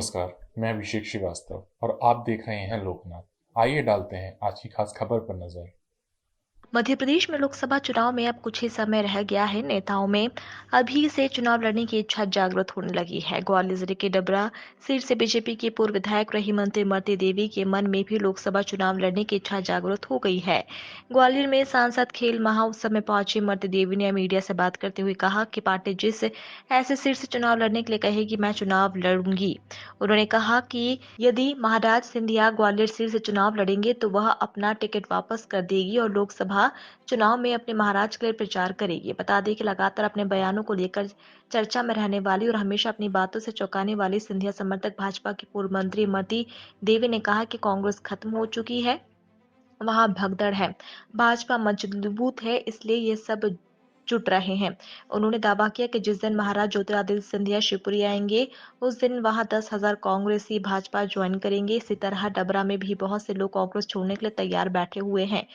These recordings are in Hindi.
नमस्कार, मैं अभिषेक श्रीवास्तव और आप देख रहे हैं लोकनाथ। आइए डालते हैं आज की खास खबर पर नजर। मध्य प्रदेश में लोकसभा चुनाव में अब कुछ ही समय रह गया है। नेताओं में अभी से चुनाव लड़ने की इच्छा जागृत होने लगी है। ग्वालियर जिले के डबरा सीट से बीजेपी की पूर्व विधायक रही मंत्री इमरती देवी के मन में भी लोकसभा चुनाव लड़ने की इच्छा जागृत हो गई है। ग्वालियर में सांसद खेल महाउत्सव में पहुंची इमरती देवी ने मीडिया से बात करते हुए कहा कि पार्टी जिस ऐसे सीट से चुनाव लड़ने के लिए कहेगी, मैं चुनाव लड़ूंगी। उन्होंने कहा कि यदि महाराज सिंधिया ग्वालियर सीट से चुनाव लड़ेंगे तो वह अपना टिकट वापस कर देगी और लोकसभा चुनाव में अपने महाराज के लिए प्रचार करेगी। बता दें कि लगातार अपने बयानों को लेकर चर्चा में रहने वाली और हमेशा अपनी बातों से चौंकाने वाली सिंधिया समर्थक भाजपा की पूर्व मंत्री इमरती देवी ने कहा कि कांग्रेस खत्म हो चुकी है, वहां भगदड़ है, भाजपा मजबूत है, इसलिए ये सब जुट रहे हैं। उन्होंने दावा किया कि जिस दिन महाराज ज्योतिरादित्य सिंधिया शिवपुरी आएंगे, उस दिन वहां 10,000 कांग्रेसी भाजपा ज्वाइन करेंगे। इसी तरह डबरा में भी बहुत से लोग कांग्रेस छोड़ने के लिए तैयार बैठे हुए हैं।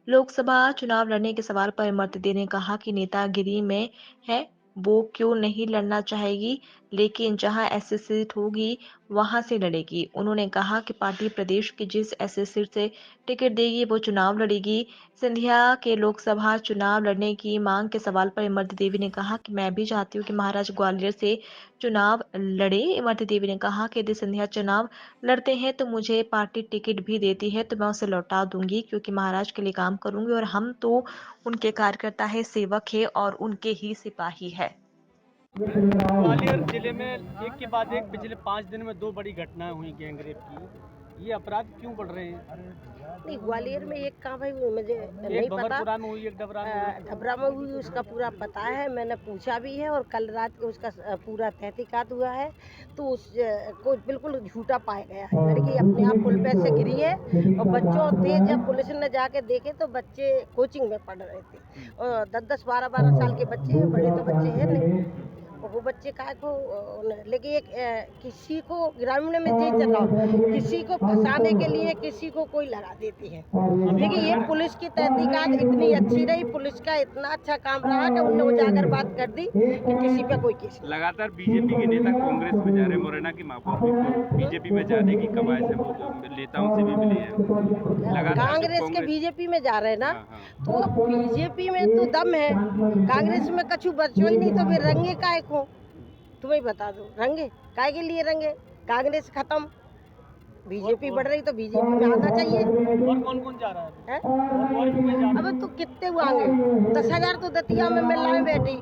लोकसभा चुनाव लड़ने के सवाल पर इमरती ने कहा कि नेतागिरी में है, वो क्यों नहीं लड़ना चाहेगी, लेकिन जहां ऐसी सीट होगी वहां से लड़ेगी। उन्होंने कहा कि पार्टी प्रदेश की जिस ऐसे सीट से टिकट देगी वो चुनाव लड़ेगी। सिंधिया के लोकसभा चुनाव लड़ने की मांग के सवाल पर इमरती देवी ने कहा कि मैं भी चाहती हूँ कि महाराज ग्वालियर से चुनाव लड़े। इमरती देवी ने कहा कि यदि सिंधिया चुनाव लड़ते हैं तो मुझे पार्टी टिकट भी देती है तो मैं उसे लौटा दूंगी, क्योंकि महाराज के लिए काम करूंगी और हम तो उनके कार्यकर्ता है, सेवक है और उनके ही सिपाही है। ग्वालियर जिले में एक के बाद एक पिछले 5 दिन में 2 बड़ी घटनाएं हुई गैंगरेप की। ये अपराध क्यों बढ़ रहे हैं? नहीं, ग्वालियर में एक कहाँ भाई मुझे नहीं एक पता। बबरपुरा में हुई, एक डबरा में हुई। डबरा में हुई उसका पूरा पता है, मैंने पूछा भी है और कल रात को उसका पूरा तहकीकात हुआ है। तो उस को बिल्कुल झूठा पाया गया है। लड़की अपने आप पुल पे से गिरी है और बच्चों थे, जब पुलिस ने जाके देखे तो बच्चे कोचिंग में पढ़ रहे थे और 10-10, 12-12 साल के बच्चे हैं, बड़े तो बच्चे हैं नहीं। और वो बच्चे काय को लेकिन एक किसी को ग्रामीण में यही चल रहा हो, किसी को फंसाने के लिए किसी को कोई लगा देती है। लेकिन ये पुलिस की तहकीकात इतनी अच्छी रही, पुलिस का इतना अच्छा काम रहा कि उनने उजागर बात कर दी कि किसी पे कोई केस नहीं। लगातार बीजेपी के नेता कांग्रेस में जा रहे हैं। मुरैना की महापौर भी बीजेपी में जाने की कवायद है, वो नेताओं से भी मिली है। लगातार कांग्रेस के बीजेपी में जा रहे हैं ना, हाँ। तो बीजेपी में तो दम है, कांग्रेस में कछु बच्चों ही नहीं तो फिर रंगे काय को। तुम्हें बता दो, रंगे काय के लिए रंगे? कांग्रेस खत्म, बीजेपी बढ़ रही तो बीजेपी में आना चाहिए। और कौन कौन जा रहा है? और भी कोई जा रहा है? अब तो कितने हुआंगे, 10,000 तो दतिया में मिल रहा है बैठी।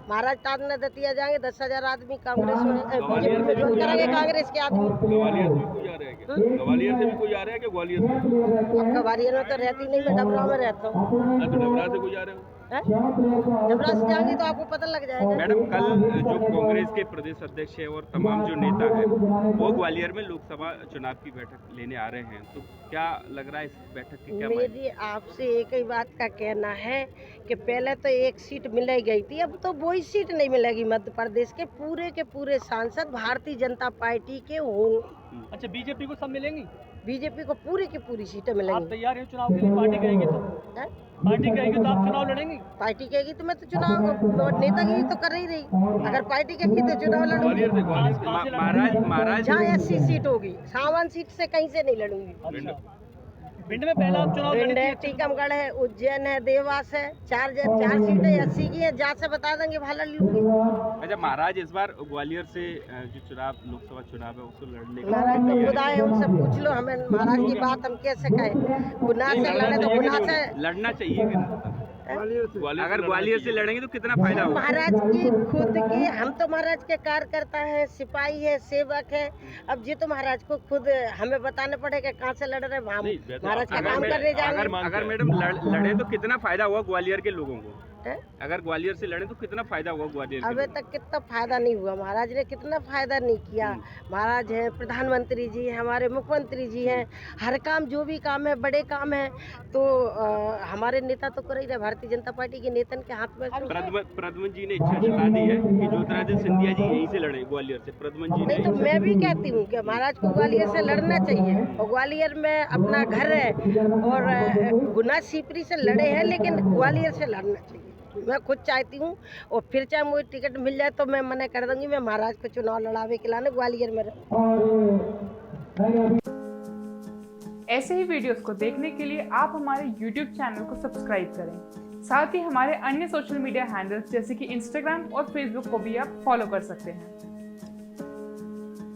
महाराज टाट ने दतिया जाएंगे, 10,000 आदमी कांग्रेस में बीजेपी में ज्वाइन करेंगे। कांग्रेस के आदमी ग्वालियर से भी कोई आ रहा है क्या? ग्वालियर से भी कोई आ रहा है क्या? ग्वालियर से? अब ग्वालियर में तो रहती नहीं, मैं डबरा में रहता हूँ। तो डबरा से कोई आ रहे हो? डबरा से जाएंगे तो आपको पता लग जाएगा। मैडम, कल जो कांग्रेस के प्रदेश अध्यक्ष है और तमाम जो नेता है वो ग्वालियर में लोकसभा चुनाव की बैठक लेने आ रहे हैं, तो क्या लग रहा है इस बैठक की क्या मायने? मेरी आपसे एक ही बात का कहना है कि पहले तो एक सीट मिल गई थी, अब तो वही सीट नहीं मिलेगी। मध्य प्रदेश के पूरे सांसद भारतीय जनता पार्टी के होंगे। अच्छा, बीजेपी को सब मिलेंगी? बीजेपी को पूरी की पूरी सीटें आप मिलेंगी। तैयार हैं चुनाव के लिए? पार्टी कहेगी तो? हैं? पार्टी कहेगी तो आप चुनाव लड़ेंगी? पार्टी कहेगी तो मैं तो चुनाव नेतागिरी तो कर ही रही। अगर पार्टी कहेगी तो चुनाव लड़ूंगी। ग्वालियर से महाराज जहाँ 80 सीट होगी, सावन सीट से कहीं से नहीं लड़ूंगी। अच्छा, भिंड में पहला आप चुनाव भिंड लड़ी है, थी? टीकमगढ़ है, उज्जैन है, देवास है, चार सीटें 80 की है। जहाँ से बता देंगे भाला लूंगी। अच्छा, महाराज इस बार ग्वालियर से जो चुनाव लोकसभा चुनाव है उसको लड़ने का महाराज तो तैयारी खुदा है, उनसे पूछ लो। हमें महाराज की बात हम कैसे कहें? गुनाह से लड़े तो गुनाह से लड़ना चाहिए कि नहीं? अगर ग्वालियर से लड़ेंगे तो कितना फायदा होगा? महाराज की खुद की, हम तो महाराज के कार्यकर्ता है, सिपाही है, सेवक है। अब जी तो महाराज को खुद हमें बताने पड़ेगा कहाँ से लड़ रहे हैं। हम महाराज का काम करने जाएंगे। अगर मैडम लड़े तो कितना फायदा हुआ ग्वालियर के लोगों को? हैं? अगर ग्वालियर से लड़े तो कितना फायदा हुआ ग्वालियर के अबे लोगों तक कितना फायदा नहीं हुआ, महाराज ने कितना फायदा नहीं किया। महाराज हैं, प्रधानमंत्री जी हैं, हमारे मुख्यमंत्री जी हैं, हर काम जो भी काम है, बड़े काम है तो हमारे नेता तो कर ही रहे। भारतीय जनता पार्टी के नेता के हाथ में प्रधानमंत्री जी ने इच्छा जता दी है कि ज्योतिरादित्य सिंधिया जी यहीं से लड़े ग्वालियर से। प्रधानमंत्री जी नहीं तो मैं भी कहती हूँ कि महाराज को ग्वालियर से लड़ना चाहिए और ग्वालियर में अपना घर है और गुना सीपरी से लड़े हैं, लेकिन ग्वालियर से लड़ना चाहिए। मैं खुद चाहती हूँ और फिर चाहे मुझे टिकट मिल जाए तो मैं मना कर दूंगी, मैं महाराज को चुनाव लड़ावे के लाने ग्वालियर में रहूँ। ऐसे ही वीडियोस को देखने के लिए आप हमारे YouTube चैनल को सब्सक्राइब करें। साथ ही हमारे अन्य सोशल मीडिया हैंडल्स जैसे कि Instagram और Facebook को भी आप फॉलो कर सकते हैं।